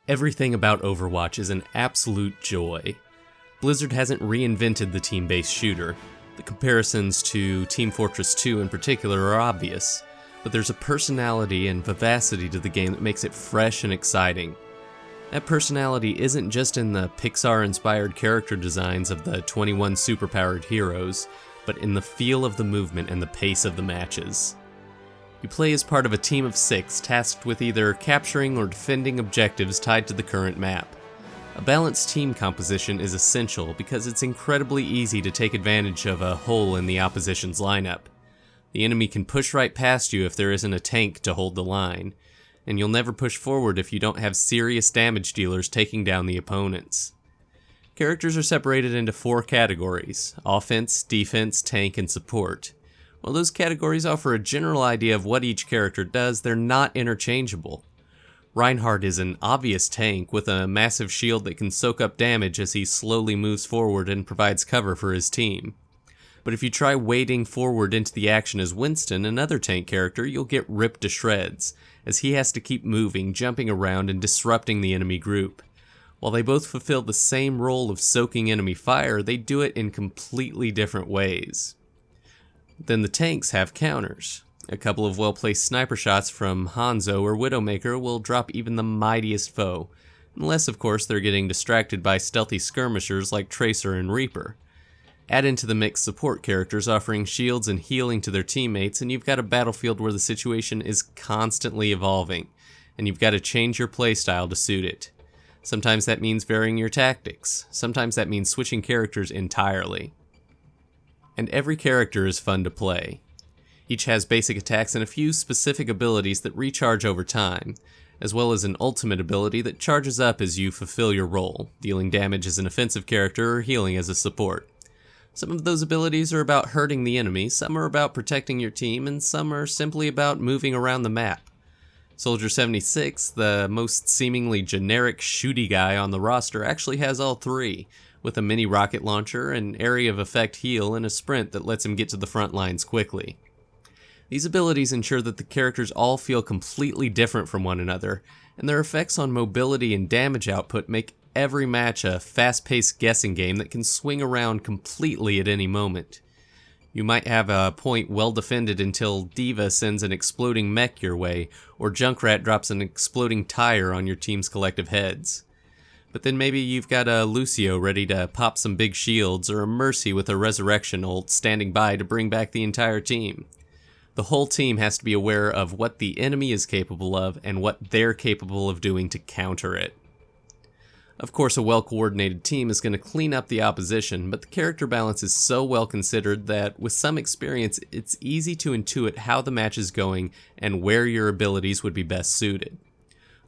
Everything about Overwatch is an absolute joy. Blizzard hasn't reinvented the team-based shooter. The comparisons to Team Fortress 2 in particular are obvious, but there's a personality and vivacity to the game that makes it fresh and exciting. That personality isn't just in the Pixar-inspired character designs of the 21 superpowered heroes, but in the feel of the movement and the pace of the matches. You play as part of a team of 6 tasked with either capturing or defending objectives tied to the current map. A balanced team composition is essential because it's incredibly easy to take advantage of a hole in the opposition's lineup. The enemy can push right past you if there isn't a tank to hold the line, and you'll never push forward if you don't have serious damage dealers taking down the opponents. Characters are separated into 4 categories: offense, defense, tank, and support. While those categories offer a general idea of what each character does, they're not interchangeable. Reinhardt is an obvious tank with a massive shield that can soak up damage as he slowly moves forward and provides cover for his team. But if you try wading forward into the action as Winston, another tank character, you'll get ripped to shreds, as he has to keep moving, jumping around, and disrupting the enemy group. While they both fulfill the same role of soaking enemy fire, they do it in completely different ways. Then the tanks have counters. A couple of well-placed sniper shots from Hanzo or Widowmaker will drop even the mightiest foe, unless of course they're getting distracted by stealthy skirmishers like Tracer and Reaper. Add into the mix support characters offering shields and healing to their teammates, and you've got a battlefield where the situation is constantly evolving, and you've got to change your playstyle to suit it. Sometimes that means varying your tactics, sometimes that means switching characters entirely. And every character is fun to play. Each has basic attacks and a few specific abilities that recharge over time, as well as an ultimate ability that charges up as you fulfill your role, dealing damage as an offensive character or healing as a support. Some of those abilities are about hurting the enemy, some are about protecting your team, and some are simply about moving around the map. Soldier 76, the most seemingly generic shooty guy on the roster, actually has all 3, with a mini rocket launcher, an area of effect heal, and a sprint that lets him get to the front lines quickly. These abilities ensure that the characters all feel completely different from one another, and their effects on mobility and damage output make every match a fast-paced guessing game that can swing around completely at any moment. You might have a point well defended until D.Va sends an exploding mech your way, or Junkrat drops an exploding tire on your team's collective heads. But then maybe you've got a Lucio ready to pop some big shields, or a Mercy with a resurrection ult standing by to bring back the entire team. The whole team has to be aware of what the enemy is capable of and what they're capable of doing to counter it. Of course, a well-coordinated team is going to clean up the opposition, but the character balance is so well considered that, with some experience, it's easy to intuit how the match is going and where your abilities would be best suited.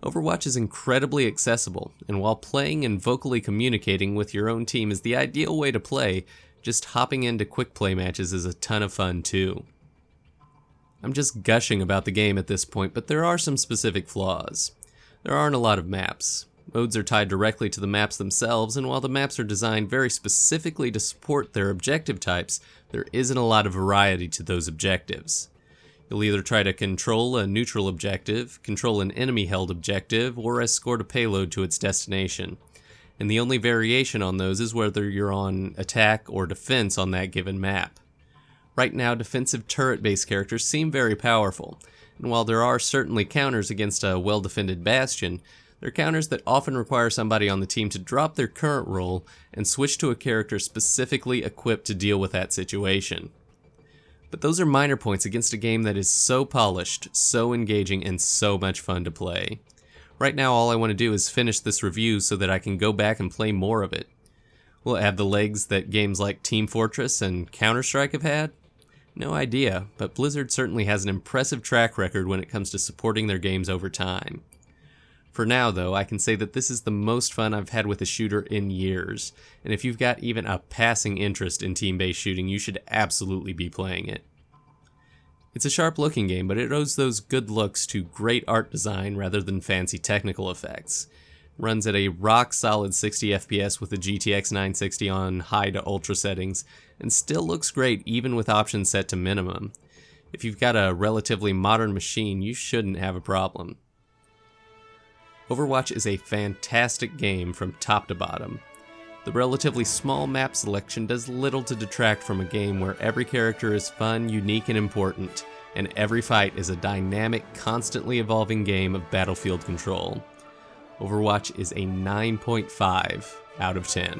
Overwatch is incredibly accessible, and while playing and vocally communicating with your own team is the ideal way to play, just hopping into quick play matches is a ton of fun too. I'm just gushing about the game at this point, but there are some specific flaws. There aren't a lot of maps. Modes are tied directly to the maps themselves, and while the maps are designed very specifically to support their objective types, there isn't a lot of variety to those objectives. You'll either try to control a neutral objective, control an enemy-held objective, or escort a payload to its destination. And the only variation on those is whether you're on attack or defense on that given map. Right now, defensive turret-based characters seem very powerful, and while there are certainly counters against a well-defended bastion, they're counters that often require somebody on the team to drop their current role and switch to a character specifically equipped to deal with that situation. But those are minor points against a game that is so polished, so engaging, and so much fun to play. Right now, all I want to do is finish this review so that I can go back and play more of it. Will it have the legs that games like Team Fortress and Counter-Strike have had? No idea, but Blizzard certainly has an impressive track record when it comes to supporting their games over time. For now, though, I can say that this is the most fun I've had with a shooter in years, and if you've got even a passing interest in team-based shooting, you should absolutely be playing it. It's a sharp-looking game, but it owes those good looks to great art design rather than fancy technical effects. It runs at a rock-solid 60 FPS with the GTX 960 on high to ultra settings, and still looks great even with options set to minimum. If you've got a relatively modern machine, you shouldn't have a problem. Overwatch is a fantastic game from top to bottom. The relatively small map selection does little to detract from a game where every character is fun, unique, and important, and every fight is a dynamic, constantly evolving game of battlefield control. Overwatch is a 9.5 out of 10.